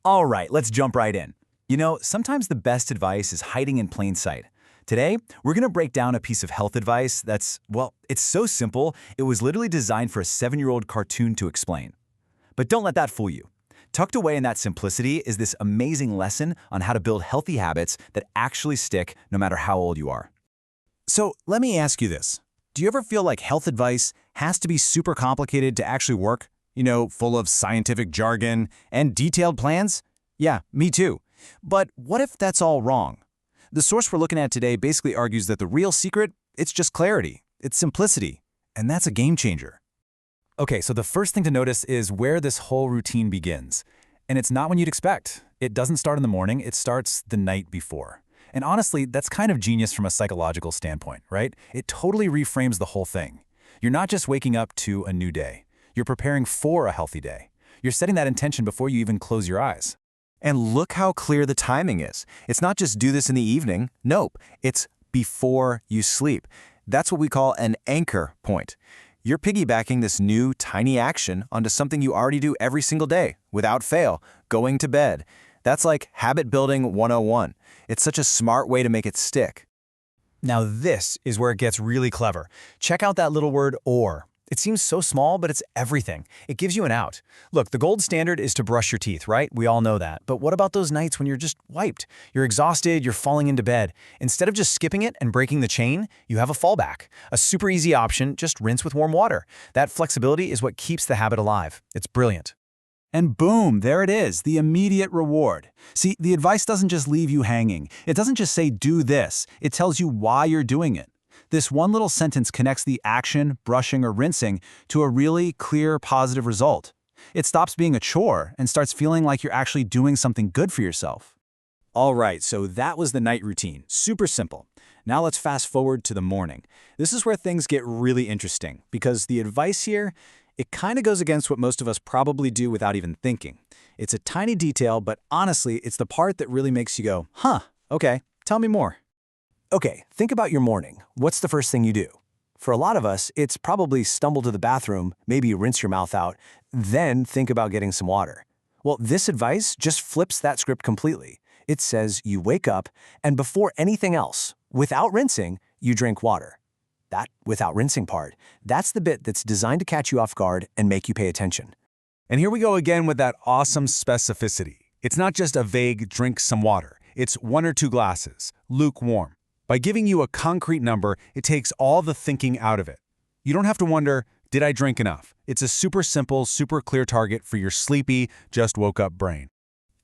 All right, let's jump right in. Sometimes the best advice is hiding in plain sight. Today, we're going to break down a piece of health advice that's, well, it's so simple, it was literally designed for a 7-year-old cartoon to explain. But don't let that fool you. Tucked away in that simplicity is this amazing lesson on how to build healthy habits that actually stick no matter how old you are. So let me ask you this. Do you ever feel like health advice has to be super complicated to actually work? Full of scientific jargon and detailed plans? Yeah, me too. But what if that's all wrong? The source we're looking at today basically argues that the real secret, it's just clarity, it's simplicity, and that's a game changer. Okay, so the first thing to notice is where this whole routine begins. And it's not when you'd expect. It doesn't start in the morning, it starts the night before. And honestly, that's kind of genius from a psychological standpoint, right? It totally reframes the whole thing. You're not just waking up to a new day. You're preparing for a healthy day. You're setting that intention before you even close your eyes. And look how clear the timing is. It's not just do this in the evening. Nope, it's before you sleep. That's what we call an anchor point. You're piggybacking this new, tiny action onto something you already do every single day, without fail, going to bed. That's like habit building 101. It's such a smart way to make it stick. Now this is where it gets really clever. Check out that little word or. It seems so small, but it's everything. It gives you an out. Look, the gold standard is to brush your teeth, right? We all know that. But what about those nights when you're just wiped? You're exhausted, you're falling into bed. Instead of just skipping it and breaking the chain, you have a fallback. A super easy option, just rinse with warm water. That flexibility is what keeps the habit alive. It's brilliant. And boom, there it is, the immediate reward. See, the advice doesn't just leave you hanging. It doesn't just say, do this. It tells you why you're doing it. This one little sentence connects the action, brushing, or rinsing to a really clear, positive result. It stops being a chore and starts feeling like you're actually doing something good for yourself. All right, so that was the night routine. Super simple. Now let's fast forward to the morning. This is where things get really interesting because the advice here, it kind of goes against what most of us probably do without even thinking. It's a tiny detail, but honestly, it's the part that really makes you go, huh, okay, tell me more. Okay, think about your morning. What's the first thing you do? For a lot of us, it's probably stumble to the bathroom, maybe rinse your mouth out, then think about getting some water. Well, this advice just flips that script completely. It says you wake up, and before anything else, without rinsing, you drink water. That without rinsing part, that's the bit that's designed to catch you off guard and make you pay attention. And here we go again with that awesome specificity. It's not just a vague drink some water. It's 1 or 2 glasses, lukewarm. By giving you a concrete number, it takes all the thinking out of it. You don't have to wonder, did I drink enough? It's a super simple, super clear target for your sleepy, just woke up brain.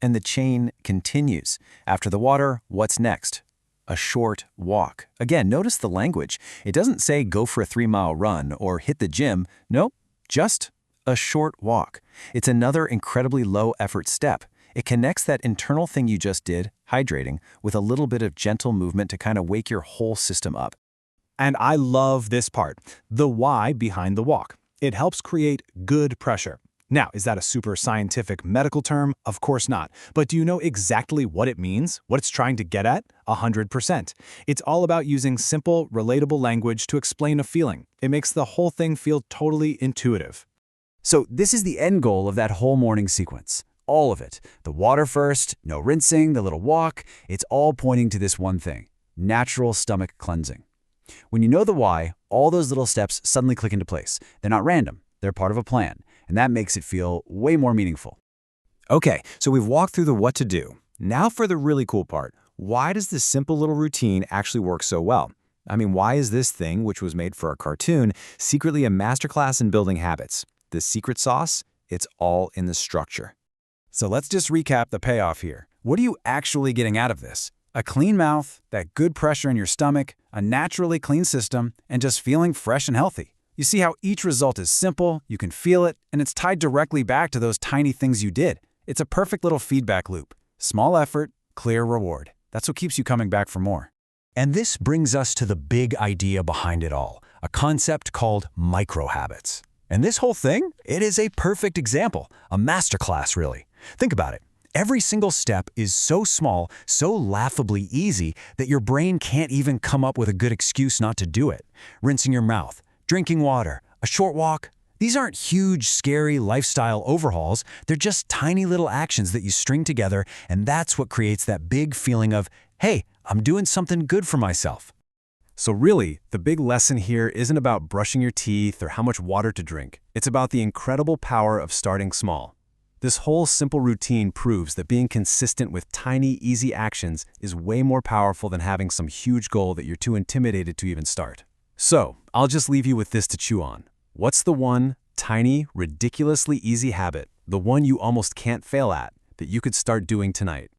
And the chain continues. After the water, what's next? A short walk. Again, notice the language. It doesn't say go for a 3-mile run or hit the gym. Nope, just a short walk. It's another incredibly low-effort step. It connects that internal thing you just did, hydrating, with a little bit of gentle movement to kind of wake your whole system up. And I love this part, the why behind the walk. It helps create good pressure. Now, is that a super scientific medical term? Of course not. But do you know exactly what it means? What it's trying to get at? 100%. It's all about using simple, relatable language to explain a feeling. It makes the whole thing feel totally intuitive. So this is the end goal of that whole morning sequence. All of it. The water first, no rinsing, the little walk. It's all pointing to this one thing, natural stomach cleansing. When you know the why, all those little steps suddenly click into place. They're not random. They're part of a plan. And that makes it feel way more meaningful. Okay, so we've walked through the what to do. Now for the really cool part. Why does this simple little routine actually work so well? I mean, why is this thing, which was made for a cartoon, secretly a masterclass in building habits? The secret sauce? It's all in the structure. So let's just recap the payoff here. What are you actually getting out of this? A clean mouth, that good pressure in your stomach, a naturally clean system, and just feeling fresh and healthy. You see how each result is simple, you can feel it, and it's tied directly back to those tiny things you did. It's a perfect little feedback loop. Small effort, clear reward. That's what keeps you coming back for more. And this brings us to the big idea behind it all, a concept called micro-habits. And this whole thing, it is a perfect example, a masterclass really. Think about it. Every single step is so small, so laughably easy that your brain can't even come up with a good excuse not to do it. Rinsing your mouth, drinking water, a short walk, These aren't huge, scary lifestyle overhauls. They're just tiny little actions that you string together, and that's what creates that big feeling of, hey, I'm doing something good for myself. So really, the big lesson here isn't about brushing your teeth or how much water to drink. It's about the incredible power of starting small. This whole simple routine proves that being consistent with tiny, easy actions is way more powerful than having some huge goal that you're too intimidated to even start. So, I'll just leave you with this to chew on. What's the one tiny, ridiculously easy habit, the one you almost can't fail at, that you could start doing tonight?